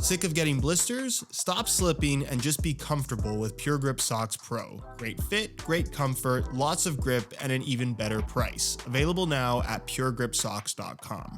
Sick of getting blisters? Stop slipping and just be comfortable with Pure Grip Socks Pro. Great fit, great comfort, lots of grip, and an even better price. Available now at puregripsocks.com.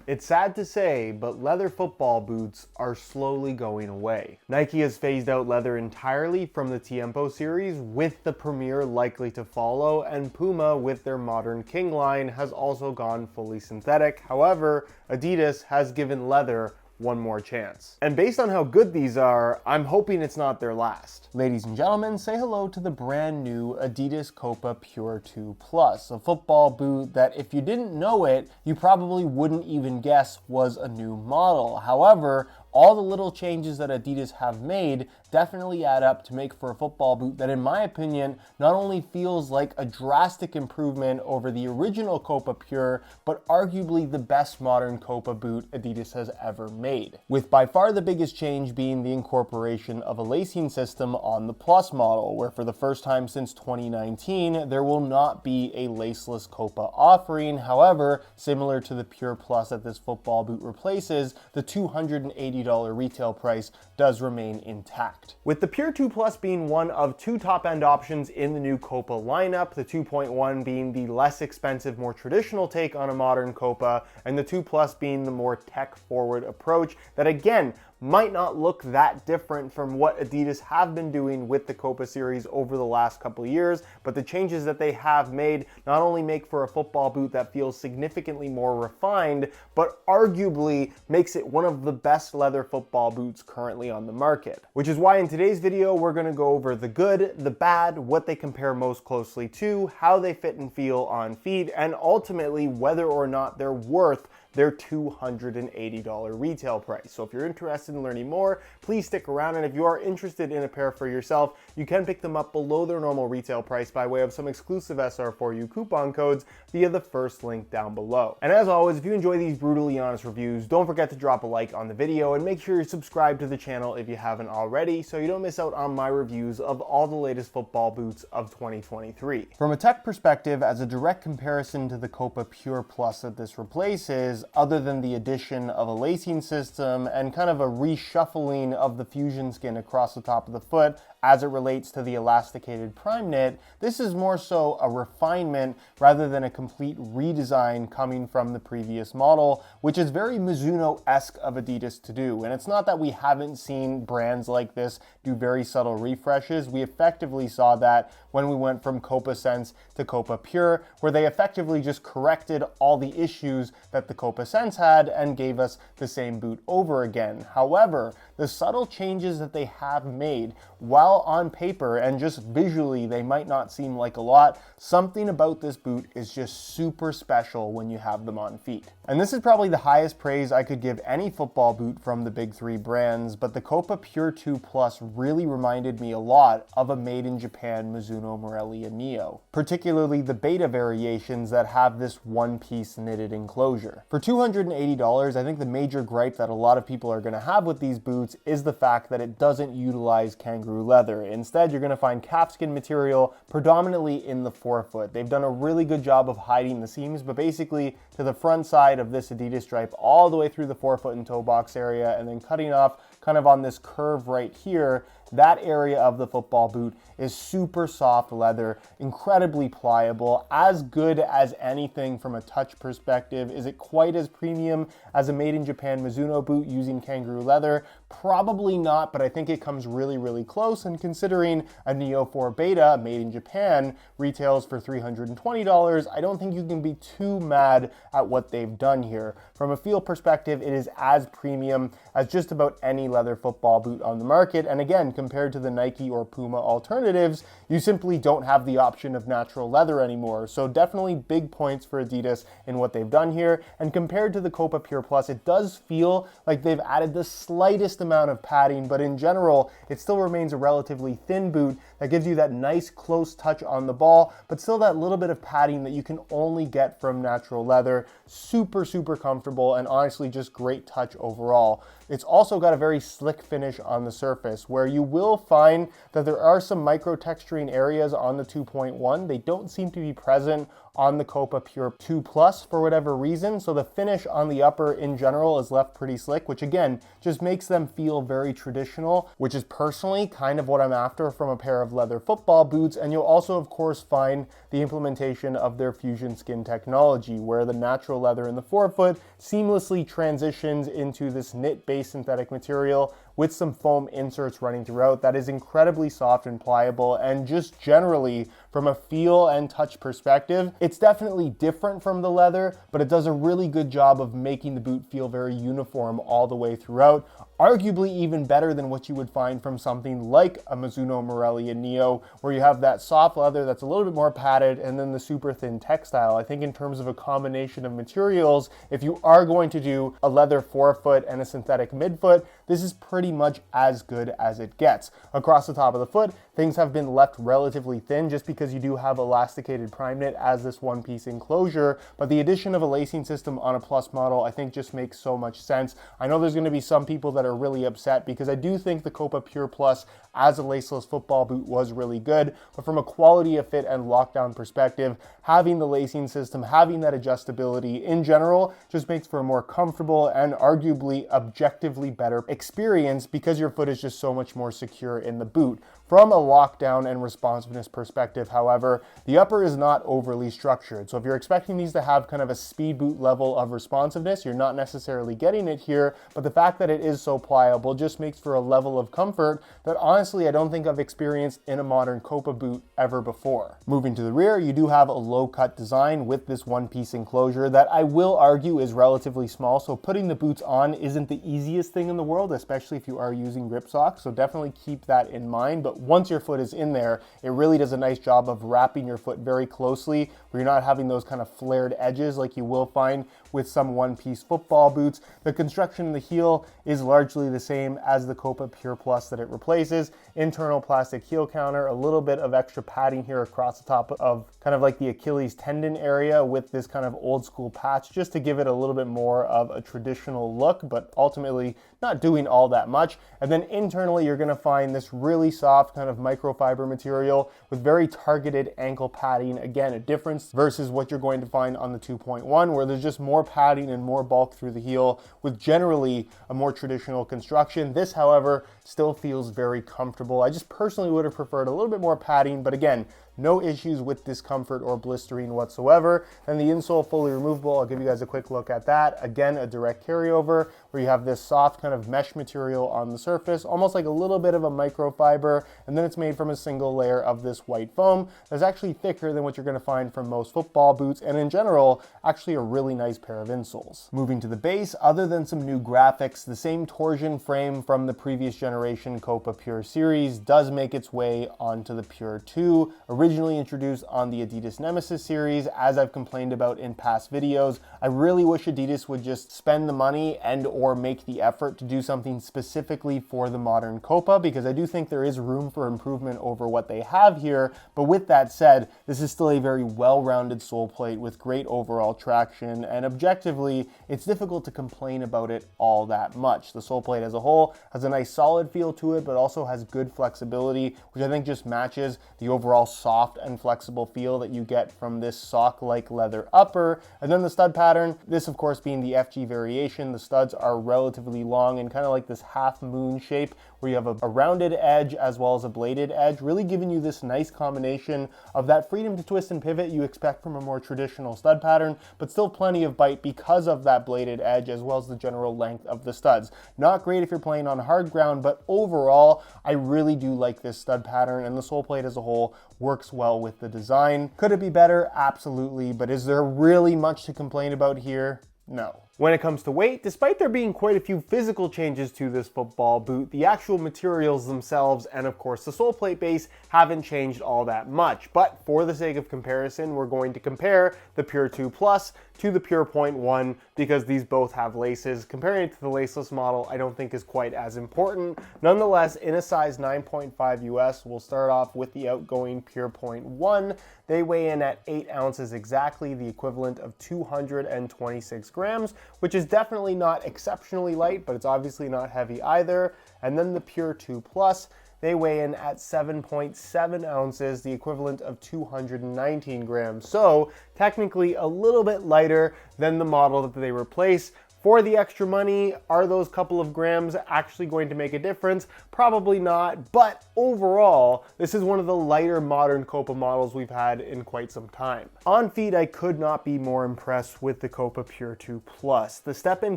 It's sad to say, but leather football boots are slowly going away. Nike has phased out leather entirely from the Tiempo series, with the Premier likely to follow, and Puma with their modern King line has also gone fully synthetic. However, Adidas has given leather one more chance. And based on how good these are, I'm hoping it's not their last. Ladies and gentlemen, say hello to the brand new Adidas Copa Pure 2 Plus, a football boot that if you didn't know it, you probably wouldn't even guess was a new model. However, all the little changes that Adidas have made definitely add up to make for a football boot that, in my opinion, not only feels like a drastic improvement over the original Copa Pure, but arguably the best modern Copa boot Adidas has ever made. With by far the biggest change being the incorporation of a lacing system on the Plus model, where for the first time since 2019, there will not be a laceless Copa offering. However, similar to the Pure Plus that this football boot replaces, the $280 retail price does remain intact. With the Pure 2 Plus being one of two top-end options in the new Copa lineup, the 2.1 being the less expensive, more traditional take on a modern Copa, and the 2 Plus being the more tech-forward approach that, again, might not look that different from what Adidas have been doing with the Copa series over the last couple of years, but the changes that they have made not only make for a football boot that feels significantly more refined, but arguably makes it one of the best leather football boots currently on the market. Which is why in today's video, we're gonna go over the good, the bad, what they compare most closely to, how they fit and feel on feet, and ultimately whether or not they're worth their $280 retail price. So if you're interested in learning more, please stick around, and if you are interested in a pair for yourself, you can pick them up below their normal retail price by way of some exclusive SR4U coupon codes via the first link down below. And as always, if you enjoy these brutally honest reviews, don't forget to drop a like on the video and make sure you're subscribed to the channel if you haven't already so you don't miss out on my reviews of all the latest football boots of 2023. From a tech perspective, as a direct comparison to the Copa Pure Plus that this replaces, other than the addition of a lacing system and kind of a reshuffling of the fusion skin across the top of the foot as it relates to the elasticated prime knit, this is more so a refinement rather than a complete redesign coming from the previous model, which is very Mizuno-esque of Adidas to do. And it's not that we haven't seen brands like this do very subtle refreshes. We effectively saw that when we went from Copa Sense to Copa Pure, where they effectively just corrected all the issues that the Copa Sense had and gave us the same boot over again. However, the subtle changes that they have made, while on paper and just visually they might not seem like a lot, something about this boot is just super special when you have them on feet. And this is probably the highest praise I could give any football boot from the big three brands, but the Copa Pure 2 Plus really reminded me a lot of a made in Japan Mizuno Morelia Neo, particularly the beta variations that have this one-piece knitted enclosure. For $280, I think the major gripe that a lot of people are going to have with these boots is the fact that it doesn't utilize kangaroo leather. Instead, you're going to find calfskin material predominantly in the forefoot. They've done a really good job of hiding the seams, but basically to the front side of this Adidas stripe all the way through the forefoot and toe box area, and then cutting off kind of on this curve right here, that area of the football boot is super soft leather, incredibly pliable, as good as anything from a touch perspective. Is it quite as premium as a made in Japan Mizuno boot using kangaroo leather? Probably not, but I think it comes really, really close. And considering a Neo 4 Beta made in Japan retails for $320, I don't think you can be too mad at what they've done here. From a feel perspective, it is as premium as just about any leather football boot on the market. And again, compared to the Nike or Puma alternatives, you simply don't have the option of natural leather anymore. So definitely big points for Adidas in what they've done here. And compared to the Copa Pure Plus, it does feel like they've added the slightest amount of padding, but in general, it still remains a relatively thin boot that gives you that nice close touch on the ball, but still that little bit of padding that you can only get from natural leather. Super, super comfortable, and honestly just great touch overall. It's also got a very slick finish on the surface, where you will find that there are some micro texturing areas on the 2.1. They don't seem to be present on the Copa Pure 2 Plus for whatever reason. So the finish on the upper in general is left pretty slick, which again, just makes them feel very traditional, which is personally kind of what I'm after from a pair of leather football boots. And you'll also, of course, find the implementation of their fusion skin technology, where the natural leather in the forefoot seamlessly transitions into this knit-based synthetic material with some foam inserts running throughout that is incredibly soft and pliable. And just generally, from a feel and touch perspective, it's definitely different from the leather, but it does a really good job of making the boot feel very uniform all the way throughout. Arguably even better than what you would find from something like a Mizuno Morelia Neo, where you have that soft leather that's a little bit more padded and then the super thin textile. I think in terms of a combination of materials, if you are going to do a leather forefoot and a synthetic midfoot, this is pretty much as good as it gets. Across the top of the foot, things have been left relatively thin just because you do have elasticated prime knit as this one-piece enclosure, but the addition of a lacing system on a Plus model I think just makes so much sense. I know there's going to be some people that are really upset because I do think the Copa Pure Plus as a laceless football boot was really good, but from a quality of fit and lockdown perspective, having the lacing system, having that adjustability in general just makes for a more comfortable and arguably objectively better experience because your foot is just so much more secure in the boot. From a lockdown and responsiveness perspective, however, the upper is not overly structured. So if you're expecting these to have kind of a speed boot level of responsiveness, you're not necessarily getting it here, but the fact that it is so pliable just makes for a level of comfort that honestly I don't think I've experienced in a modern Copa boot ever before. Moving to the rear, you do have a low cut design with this one-piece enclosure that I will argue is relatively small, so putting the boots on isn't the easiest thing in the world, especially if you are using grip socks, so definitely keep that in mind. But once your foot is in there, it really does a nice job of wrapping your foot very closely where you're not having those kind of flared edges like you will find with some one-piece football boots. The construction of the heel is largely the same as the Copa Pure Plus that it replaces. Internal plastic heel counter, a little bit of extra padding here across the top of kind of like the Achilles tendon area with this kind of old school patch just to give it a little bit more of a traditional look, but ultimately not doing all that much. And then internally, you're gonna find this really soft kind of microfiber material with very targeted ankle padding. Again, a difference versus what you're going to find on the 2.1, where there's just more padding and more bulk through the heel with generally a more traditional construction. This, however, still feels very comfortable. I just personally would have preferred a little bit more padding, but again, no issues with discomfort or blistering whatsoever. And the insole fully removable, I'll give you guys a quick look at that. Again, a direct carryover where you have this soft kind of mesh material on the surface, almost like a little bit of a microfiber, and then it's made from a single layer of this white foam that's actually thicker than what you're gonna find from most football boots, and in general, actually a really nice pair of insoles. Moving to the base, other than some new graphics, the same torsion frame from the previous generation Copa Pure series does make its way onto the Pure 2, originally introduced on the Adidas Nemesis series. As I've complained about in past videos, I really wish Adidas would just spend the money and or make the effort to do something specifically for the modern Copa, because I do think there is room for improvement over what they have here. But with that said, this is still a very well-rounded sole plate with great overall traction, and objectively, it's difficult to complain about it all that much. The sole plate as a whole has a nice solid feel to it, but also has good flexibility, which I think just matches the overall soft and flexible feel that you get from this sock-like leather upper. And then the stud pattern, this of course being the FG variation, the studs are relatively long and kind of like this half moon shape where you have a rounded edge as well as a bladed edge, really giving you this nice combination of that freedom to twist and pivot you expect from a more traditional stud pattern, but still plenty of bite because of that bladed edge as well as the general length of the studs. Not great if you're playing on hard ground, but overall, I really do like this stud pattern, and the sole plate as a whole works well with the design. Could it be better? Absolutely, but is there really much to complain about here? No. When it comes to weight, despite there being quite a few physical changes to this football boot, the actual materials themselves and of course the sole plate base haven't changed all that much. But for the sake of comparison, we're going to compare the Pure 2 Plus to the Pure 0.1 because these both have laces. Comparing it to the laceless model, I don't think is quite as important. Nonetheless, in a size 9.5 US, we'll start off with the outgoing Pure 0.1. They weigh in at 8 ounces exactly, the equivalent of 226 grams, which is definitely not exceptionally light, but it's obviously not heavy either. And then the Pure 2 Plus, they weigh in at 7.7 ounces, the equivalent of 219 grams. So technically a little bit lighter than the model that they replace. For the extra money, are those couple of grams actually going to make a difference? Probably not, but overall, this is one of the lighter modern Copa models we've had in quite some time. On feet, I could not be more impressed with the Copa Pure 2 Plus. The step-in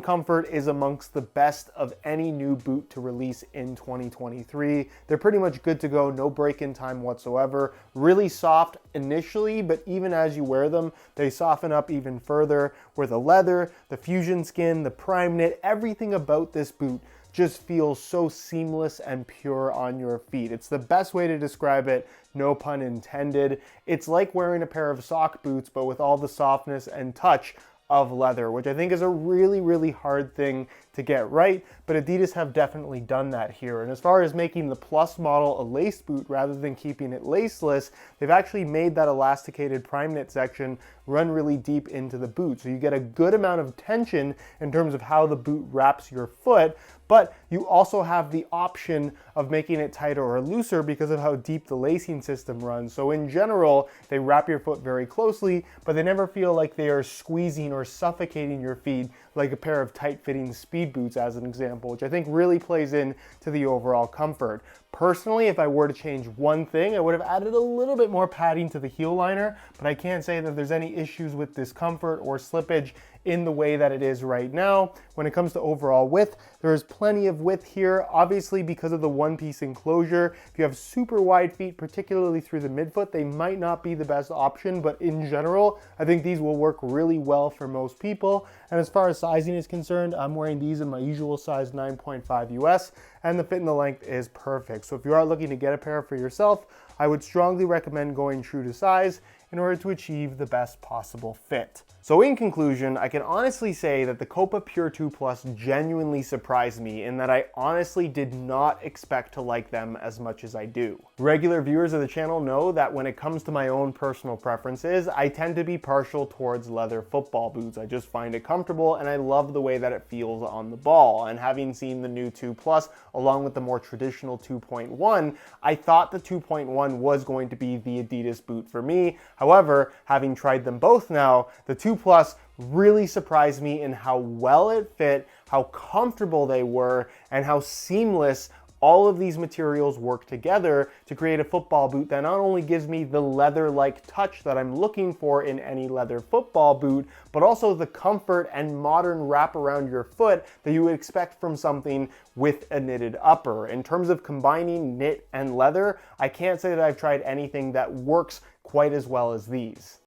comfort is amongst the best of any new boot to release in 2023. They're pretty much good to go, no break-in time whatsoever. Really soft initially, but even as you wear them, they soften up even further, where the leather, the fusion skin, the prime knit, everything about this boot just feels so seamless and pure on your feet. It's the best way to describe it, no pun intended. It's like wearing a pair of sock boots, but with all the softness and touch of leather, which I think is a really, really hard thing to get right, but Adidas have definitely done that here. And as far as making the Plus model a laced boot rather than keeping it laceless, they've actually made that elasticated prime knit section run really deep into the boot. So you get a good amount of tension in terms of how the boot wraps your foot, but you also have the option of making it tighter or looser because of how deep the lacing system runs. So in general, they wrap your foot very closely, but they never feel like they are squeezing or suffocating your feet like a pair of tight-fitting speed boots, as an example, which I think really plays in to the overall comfort. Personally, if I were to change one thing, I would have added a little bit more padding to the heel liner, but I can't say that there's any issues with discomfort or slippage in the way that it is right now. When it comes to overall width, there is plenty of width here, obviously because of the one-piece enclosure. If you have super wide feet, particularly through the midfoot, they might not be the best option, but in general, I think these will work really well for most people. And as far as sizing is concerned, I'm wearing these in my usual size 9.5 US, and the fit and the length is perfect. So if you are looking to get a pair for yourself, I would strongly recommend going true to size in order to achieve the best possible fit. So in conclusion, I can honestly say that the Copa Pure 2 Plus genuinely surprised me in that I honestly did not expect to like them as much as I do. Regular viewers of the channel know that when it comes to my own personal preferences, I tend to be partial towards leather football boots. I just find it comfortable and I love the way that it feels on the ball. And having seen the new 2 Plus along with the more traditional 2.1, I thought the 2.1 was going to be the Adidas boot for me. However, having tried them both now, the 2 Plus really surprised me in how well it fit, how comfortable they were, and how seamless all of these materials work together to create a football boot that not only gives me the leather-like touch that I'm looking for in any leather football boot, but also the comfort and modern wrap around your foot that you would expect from something with a knitted upper. In terms of combining knit and leather, I can't say that I've tried anything that works quite as well as these.